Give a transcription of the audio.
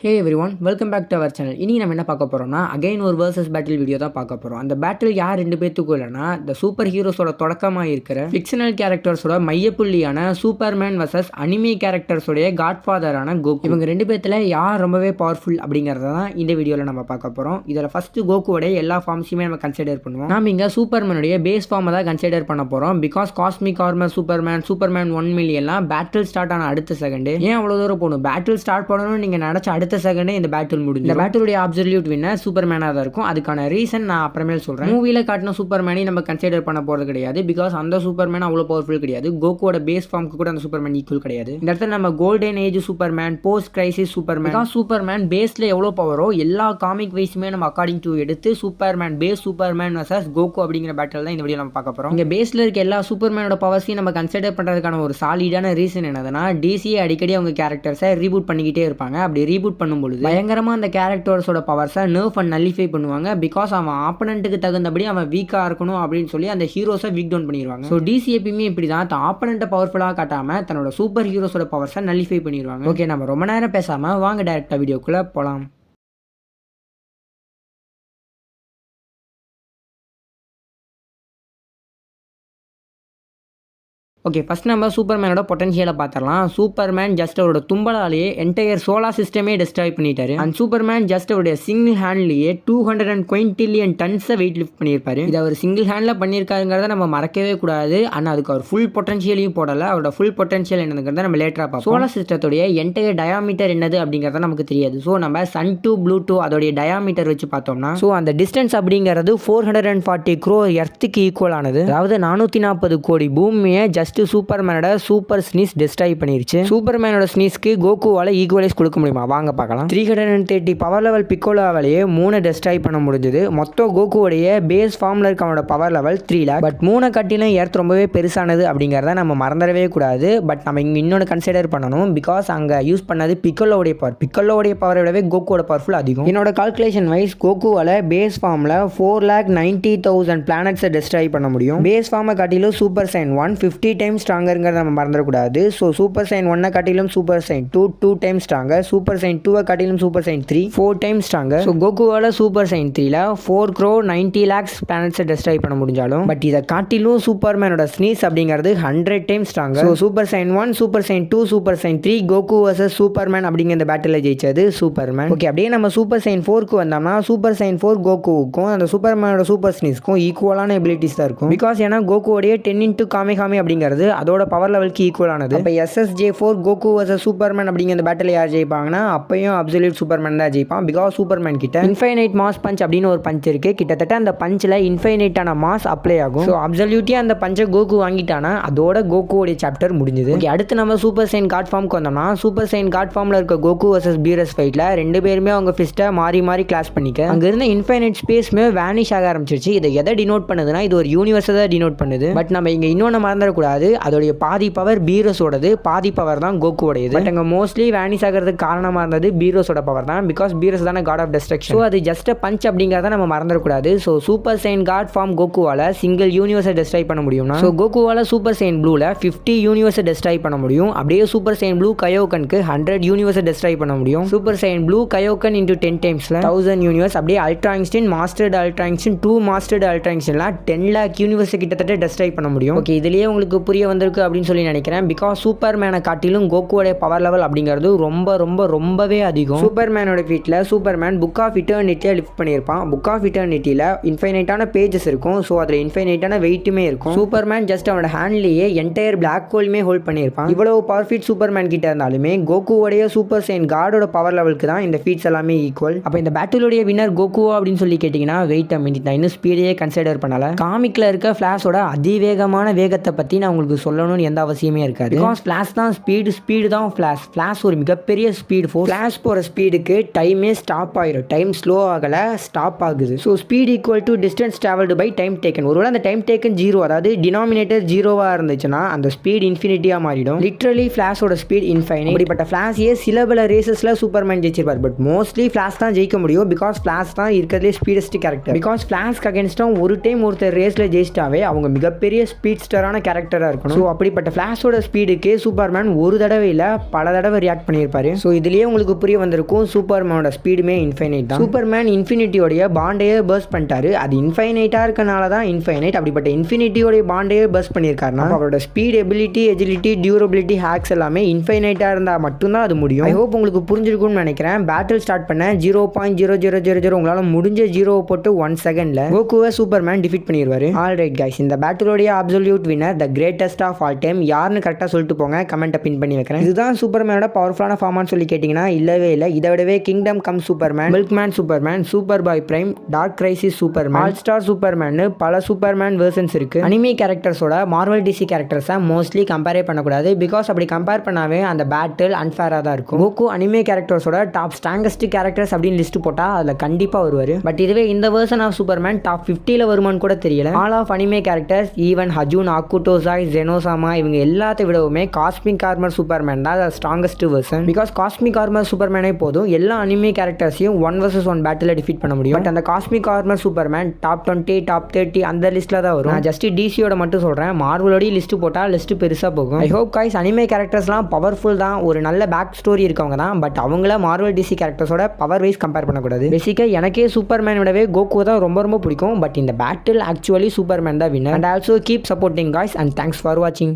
Hey everyone, welcome back to our channel. இனி நம்ம என்ன பார்க்க போகிறோம்னா அகைன் ஒரு வர்சஸ் பேட்டில் வீடியோ தான் பார்க்க போகிறோம். அந்த பேட்டில் யார் ரெண்டு பேர்த்துக்கும் இல்லைனா இந்த சூப்பர் ஹீரோஸோட தொடக்கமாக இருக்கிற ஃபிக்ஷனல் கேரக்டர்ஸோட மையப்புள்ளியான சூப்பர்மேன் வர்சஸ் அனிமே கேரக்டர்ஸோடைய காட்ஃபாதரான கோகு. இவங்க ரெண்டு பேர்த்தில் யார் ரொம்பவே பவர்ஃபுல் அப்படிங்கிறத தான் இந்த வீடியோவில் நம்ம பார்க்க போகிறோம். இதில் ஃபஸ்ட்டு கோகுவோடைய எல்லா ஃபார்ம்ஸுமே நம்ம கன்சிடர் பண்ணுவோம். நாம் இங்கே சூப்பர்மேனுடைய பேஸ் ஃபார்மை தான் கன்சிடர் பண்ண போகிறோம். பிகாஸ் காஸ்மிக் ஆர்மர் சூப்பர்மேன் 1 மில்லியன்லாம் பேட்டில் ஸ்டார்ட் ஆன அடுத்த செகண்டு ஏன் அவ்வளோ தூரம் போகணும், பேட்டில் ஸ்டார்ட் பண்ணணும்னு நீங்கள் நினச்ச அடுத்த செகண்டே இந்த பேட்டில் முடிஞ்சு. இந்த பேட்டிலுடைய அப்சல்யூட் வின்னர் சூப்பர்மேனாக தான் இருக்கும். அதுக்கான ரீசன் நான் அப்புறமேல் சொல்கிறேன். மூவியில் காட்டின சூப்பர்மேனை நம்ம கன்சிடர் பண்ண போகிறது கிடையாது. பிகாஸ் அந்த சூப்பர்மேன் அவ்வளோ பவர்ஃபுல் கிடையாது. கோகுவோட பேஸ் ஃபார்முக்கு கூட அந்த சூப்பர்மேன் ஈக்குவல் கிடையாது. இந்த இடத்துல நம்ம golden age Superman, post crisis Superman பேஸில் எவ்வளோ பவரோ எல்லா காமிக் வைஸுமே நம்ம அக்கார்டிங் டு எடுத்து சூப்பர்மேன் வர்சஸ் கோகு அப்படிங்கிற பேட்டில் தான் இந்த வீடியோ நம்ம பார்க்க போகிறோம். இங்கே பேஸில் இருக்க எல்லா சூப்பர்மேனோட பவர்ஸையும் நம்ம கன்சிடர் பண்ணுறதுக்கான ஒரு சாலிடான ரீசன் என்னதுன்னா, டிசியை அடிக்கடி அவங்க கேரக்டர்ஸை ரீபூட் பண்ணிக்கிட்டே இருப்பாங்க. அப்படி ரீபூட் பண்ணும்பொழுது பயங்கரமாக அந்த கேரக்டர்ஸோட பவர்ஸை நர்ஃப் அண்ட் நல்லிஃபை பண்ணுவாங்க. பிகாஸ் அவன் ஆப்பனண்ட்டுக்கு தகுந்தபடி அவன் வீக்காக இருக்கணும் அப்படின்னு சொல்லி அந்த ஹீரோஸை வீக் டவுன் பண்ணிடுவாங்க. ஸோ டிசி எப்பயுமே இப்படி தான் ஆப்பனண்ட்டை பவர்ஃபுல்லாக காட்டாமல் தன்னோட சூப்பர் ஹீரோஸோட பவர்ஸை நல்லிஃபை பண்ணிடுவாங்க. ஓகே, நம்ம ரொம்ப நேரம் பேசாமல் வாங்க டைரக்டாக வீடியோக்குள்ளே போகலாம். ஓகே, ஃபஸ்ட் நம்ம சூப்பர்மேனோட பொட்டன்ஷியலை பார்த்துடலாம். சூப்பர்மேன் ஜஸ்ட் அவரோட தும்பலாலேயே என்டையர் சோலார் சிஸ்டமே டிஸ்ட்ராய் பண்ணிட்டாரு. அண்ட் சூப்பர்மேன் ஜஸ்ட் அவருடைய சிங்கிள் ஹேண்ட்லேயே 220 மில்லியன் டன்ஸை வெயிட் லிஃப்ட் பண்ணியிருப்பாரு. இது அவர் சிங்கிள் ஹேண்டில் பண்ணியிருக்காருங்கிறத நம்ம மறக்கவே கூடாது. ஆனால் அதுக்கு அவர் ஃபுல் பொட்டன்ஷியலையும் போடலை. அவரோட ஃபுல் பொட்டன்ஷியல் என்னதுங்கிறத நம்ம லேட்டராக பார்ப்போம். சோலார் சிஸ்டத்துடைய என்டையர் டயாமீட்டர் என்னது அப்படிங்கிறத நமக்கு தெரியாது. ஸோ நம்ம சன் டு ப்ளூ டூ அதோடைய டயாமீட்டர் வச்சு பார்த்தோம்னா, ஸோ அந்த டிஸ்டன்ஸ் அப்படிங்கிறது 440 crore எர்த்துக்கு ஈக்குவல் ஆனது. அதாவது 440 கோடி பூமியை ஜஸ்ட் சூப்பர்மேனோட சூப்பர் ஸ்னீஸ் டிஸ்ட்ராய் பண்ணிருச்சு. சூப்பர்மேனோட ஸ்னீஸ்க்கு கோகுவால ஈக்குவலைஸ் கொடுக்க முடியுமா? வாங்க பார்க்கலாம். 330 பவர் லெவல் பிக்கோலாவாலேயே 3 டிஸ்ட்ராய் பண்ண முடிஞ்சது. மொத்தம் கோகுவோடைய பேஸ் ஃபார்ம்ல இருக்க அவனோட பவர் லெவல் 3 lakh. பட் 3 கட்டிலும் எர்த் ரொம்பவே பெருசானது அப்படிங்கிறத நம்ம மறந்துடவே கூடாது. பட் நம்ம இங்கே இன்னொன்று கன்சிடர் பண்ணணும். பிகாஸ் அங்கே யூஸ் பண்ணது பிக்கோலோடைய பவரை விடவே கோகுவோட பவர்ஃபுல் அதிகம். என்னோட கால்குலேஷன் வைஸ் கோகுவால பேஸ் ஃபார்ம்ல 4,90,000 பிளானட்ஸை டிஸ்ட்ராய் பண்ண முடியும். பேஸ் ஃபார்மை காட்டிலும் சூப்பர் சைன் 1 50 டைம்ஸ் ஸ்ட்ராங்கர்ங்கிறத நம்ம மறந்துடக்கூடாது. ஸோ சூப்பர் சைன் 1 காட்டிலும் super saiyan 2 times stronger. Super saiyan 2 காட்டிலும் super saiyan 3 4 times stronger. So கோகுவால சூப்பர் சைன் 3ல 4 crore 90 lakhs பிளானட்ஸை டிஸ்ட்ராய் பண்ண முடிஞ்சாலும் பட் இதை காட்டிலும் சூப்பர்மேனோட ஸ்னீஸ் அப்படிங்கிறது 100 times stronger. So super saiyan 1, super saiyan 2, super saiyan 3 Goku versus Superman அப்படிங்கிற இந்த பேட்டில் ஜெயிச்சது சூப்பர்மேன். ஓகே, அப்படியே நம்ம சூப்பர் சைன் 4க்கு வந்தோம்னா சூப்பர் சைன் 4 கோகுவுக்கும் அந்த சூப்பர்மேனோட சூப்பர் ஸ்னீஸ்க்கும் ஈக்குவலான எபிலிட்டிஸ் தான் இருக்கும். பிகாஸ் ஏன்னா கோகுவோடைய 10 into காமி அப்படிங்கிறது அதோட பவர் லெவலுக்கு ஈக்குவல் ஆனது. இப்போ SSJ4 கோகு வர்சஸ் சூப்பர்மேன் அப்படிங்கிற இந்த பேட்டில் யார் ஜெயிப்பாங்கன்னா அப்பயும் அப்சல்யூட் சூப்பர்மேன் தான் ஜெயிப்பான். பிகாஸ் சூப்பர்மேன் கிட்ட இன்ஃபைனைட் மாஸ் பஞ்ச் அப்படின்னு ஒரு பஞ்ச் இருக்கு. கிட்டத்தட்ட அந்த பஞ்சில் இன்ஃபைனைட்டான மாஸ் அப்ளை ஆகும். ஸோ அப்சல்யூட்டியாக அந்த பஞ்சை கோகு வாங்கிட்டானா அதோட கோகுவோடைய சாப்டர் முடிஞ்சது. ஓகே, அடுத்து நம்ம சூப்பர் சைன் காட் ஃபார்முக்கு வந்தோம்னா சூப்பர் சைன் காட் ஃபார்மில் இருக்க கோகு வர்சஸ் பீரஸ் ஃபைட்டில் ரெண்டு பேருமே அவங்க ஃபிஸ்ட்டை மாறி கிளாஸ் பண்ணிக்க அங்கே இருந்த இன்ஃபைனைட் ஸ்பேஸ்மே வேனிஷ் ஆக ஆரம்பிச்சிருச்சு. இதை எதை டினோட் பண்ணுதுன்னா இது ஒரு யூனிவர்ஸை தான் டினோட் பண்ணுது. பட் நம்ம இங்கே இன்னொன்று மறந்துடக்கூடாது. அதோடைய பாதி பவர் பீரோஸோடது, பாதி பவர் தான் கோகுவோடையது. பட் அங்கே மோஸ்ட்லி வேனிஸ் ஆகிறதுக்கு காரணமாக இருந்தது பீரோஸோட பவர் தான். பிகாஸ் பீரோஸ் தானே காட் ஆஃப் டெஸ்ட்ரக்ஷன். ஸோ அது ஜஸ்ட் பஞ்ச் அப்படிங்கிறத நம்ம மறந்துடக்கூடாது. So super saiyan god form கோகுவால சிங்கிள் யூனிவர்ஸை டெஸ்ட்ராய் பண்ண முடியும்னா ஸோ கோகுவால சூப்பர் சைன் ப்ளூல 50 யூனிவர்ஸை டெஸ்ட்ராய் பண்ண முடியும். அப்படியே சூப்பர் சைன் ப்ளூ கயோகனுக்கு 100 யூனிவர்ஸை டெஸ்ட்ராய் பண்ண முடியும். Super saiyan blue Kaioken into 10 டைம்ஸ்ல 1000 யூனிவர்ஸ். அப்படியே ultra instinct mastered ultra instinct 2 mastered ultra ஐன்ஸ்டைன்லாம் 10 lakh யூனிவர்ஸை கிட்டத்தட்ட டெஸ்ட்ராய் பண்ண முடியும். ஓகே, இதுலேயே உங்களுக்கு புரிய வந்திருக்கு அப்படின்னு சொல்லி நினைக்கிறேன். பிகாஸ் சூப்பர்மேனை காட்டிலும் கோகுவோட பவர் லெவல் அப்படிங்கிறது ரொம்பவே அதிகம். சூப்பர்மேனோட ஃபீட்டில் சூப்பர்மேன் புக் ஆஃப் இட்டர்னிட்டியை லிஃப்ட் பண்ணியிருப்பான். புக் ஆஃப் இட்டர்னிட்டியில் இன்ஃபைனைட்டான பேஜஸ் இருக்கும். ஸோ அதில் இன்ஃபைனைட்டான வெயிட்டுமே இருக்கும். சூப்பர்மேன் ஜஸ்ட் அவனோட ஹேண்ட்லேயே என்டையர் பிளாக் ஹோல்மே ஹோல்ட் பண்ணியிருப்பான். இவ்வளவு பவர் ஃபீட் சூப்பர்மேன் கிட்ட இருந்தாலுமே கோகுவோடைய சூப்பர் சைன் காடோட பவர் லெவலுக்கு தான் இந்த ஃபீட்ஸ் எல்லாமே ஈக்குவல். அப்போ இந்த பேட்டிலுடைய வின்னர் கோகுவா அப்படின்னு சொல்லி கேட்டிங்கன்னா வெயிட் மினிட் நான் இன்னும் ஸ்பீடையே கன்சிடர் பண்ணல. காமிக்கில் இருக்க ஃபிளாஷோட அதிவேகமான வேகத்தை பற்றி நான் உங்களுக்கு சொல்லணும்னு எந்த அவசியமே இருக்காது. பிகாஸ் ஃபிளாஷ் தான் ஸ்பீடு தான் ஃபிளாஷ் ஒரு மிகப்பெரிய ஸ்பீடு ஃபோர்ஸ். ஃபிளாஷ் போகிற ஸ்பீடுக்கு டைமே ஸ்டாப் ஆயிடும். டைம் ஸ்லோ ஆகலை, ஸ்டாப் ஆகுது. So speed equal to distance travelled by time taken. ஒருவேளை அந்த டைம் டேக்கன் 0, அதாவது டினாமினேட்டர் 0வா இருந்துச்சுன்னா அந்த ஸ்பீட் இன்ஃபினிட்டியாக மாறிடும். லிட்ரலி ஃபிளாஷோட ஸ்பீட் இன்ஃபைனைட். இப்படிப்பட்ட ஃபிளாஷையே சில பல ரேசஸில் சூப்பர்மேன் ஜெயிச்சிருப்பார். பட் மோஸ்ட்லி ஃபிளாஷ் தான் ஜெயிக்க முடியும். பிகாஸ் ஃபிளாஷ் தான் இருக்கிறதுலே ஸ்பீடஸ்ட் கேரக்டர். பிகாஸ் ஃபிளாஷ்க்கு அகேன்ஸ்டாக ஒரு டைம் ஒருத்தர் ரேஸில் ஜெயிச்சிட்டாவே அவங்க மிகப்பெரிய ஸ்பீட் ஸ்டரான கேரக்டராக தான் இருக்கணும். ஸோ அப்படிப்பட்ட ஃப்ளாஷோட ஸ்பீடுக்கு சூப்பர்மேன் ஒரு தடவை இல்லை பல தடவை ரியாக்ட் பண்ணியிருப்பாரு. ஸோ இதுலேயே உங்களுக்கு புரிய வந்திருக்கும் சூப்பர்மேனோட ஸ்பீடுமே இன்ஃபைனைட் தான். சூப்பர்மேன் இன்ஃபினிட்டியோடைய பாண்டையே பர்ஸ்ட் பண்ணிட்டாரு. அது இன்ஃபைனைட்டாக இருக்கனால தான் இன்ஃபைனைட். அப்படிப்பட்ட இன்ஃபினிட்டியோடைய பாண்டையே பர்ஸ்ட் பண்ணியிருக்காருன்னா அவரோட speed, ability, agility, durability, hacks எல்லாமே இன்ஃபைனைட்டாக இருந்தால் மட்டும்தான் அது முடியும். ஐ ஹோப் உங்களுக்கு புரிஞ்சிருக்கும்னு நினைக்கிறேன். பேட்டில் ஸ்டார்ட் பண்ண 0.0000 உங்களால் முடிஞ்ச 0 போட்டு 1 செகண்டில் கோகுவை சூப்பர்மேன் டிஃபீட் பண்ணிடுவார். ஆல்ரைட் கைஸ், இந்த பேட்டிலோடைய absolute winner, the greatest of all time யாருன்னு கரெக்டாக சொல்லிட்டு போங்க. கமெண்ட்டை பின் பண்ணி வைக்கிறேன். இதுதான் சூப்பர்மேனோட பவர்ஃபுல்லான ஃபார்மான்னு சொல்லி கேட்டிங்கன்னா இல்லவே இல்லை. இதை விடவே kingdom come Superman, milkman Superman, super boy prime, dark crisis Superman, all star Superman பல சூப்பர்மேன் வெர்ஷன்ஸ் இருக்கு. அனிமி கேரக்டர்ஸோட மார்வல் டிசி கேரக்டர்ஸை மோஸ்ட்லி கம்பேரே பண்ணக்கூடாது. பிகாஸ் அப்படி கம்பேர் பண்ணாவே அந்த பேட்டில் அன்ஃபேராக தான் இருக்கும். கோகு அனிமே கேரக்டர்ஸோட டாப் ஸ்ட்ராங்கஸ்ட் கேரக்டர்ஸ் அப்படின்னு லிஸ்ட் போட்டால் அதில் கண்டிப்பாக வருவார். பட் இதுவே இந்த வெர்ஷன் ஆஃப் சூப்பர்மேன் டாப் 50ல் வருமானு கூட தெரியல. All of anime characters, even ஹஜூன், அக்குட்டோசாய், ஜெனோசாமா, இவங்க எல்லாத்தை விடவுமே காஸ்மிக் ஆர்மர் சூப்பர்மேன் தான் strongest version. Because cosmic armour சூப்பர்மேனே போதும் எல்லா அனிமே கேரக்டர்ஸையும் 1 vs 1 பேட்டில் டிஃபீட் பண்ண முடியும். பட் அந்த cosmic armour Superman top 20, top 30 அந்த லிஸ்ட்டில் தான் வரும். நான் ஜஸ்ட் டிசியோட மட்டும் சொல்கிறேன். மார்வலோட லிஸ்ட்டு போட்டால் லிஸ்ட்டு பெருசாக போகும். ஐ ஹோப் கைஸ் அனிமே கேரக்டர்ஸ்லாம் பவர்ஃபுல் தான், ஒரு நல்ல பேக் ஸ்டோரி இருக்கவங்க தான். பட் அவங்கள மார்வல் டிசி கேரக்டர்ஸோட பவர் வைஸ் கம்பேர் பண்ணக்கூடாது. பேசிக்காக எனக்கே சூப்பர்மேன் விடவே கோகு தான் ரொம்ப ரொம்ப பிடிக்கும். பட் இந்த பேட்டில் ஆக்சுவலி சூப்பர்மேன் தான் winner. And also keep supporting guys and thanks for வாட்சிங்.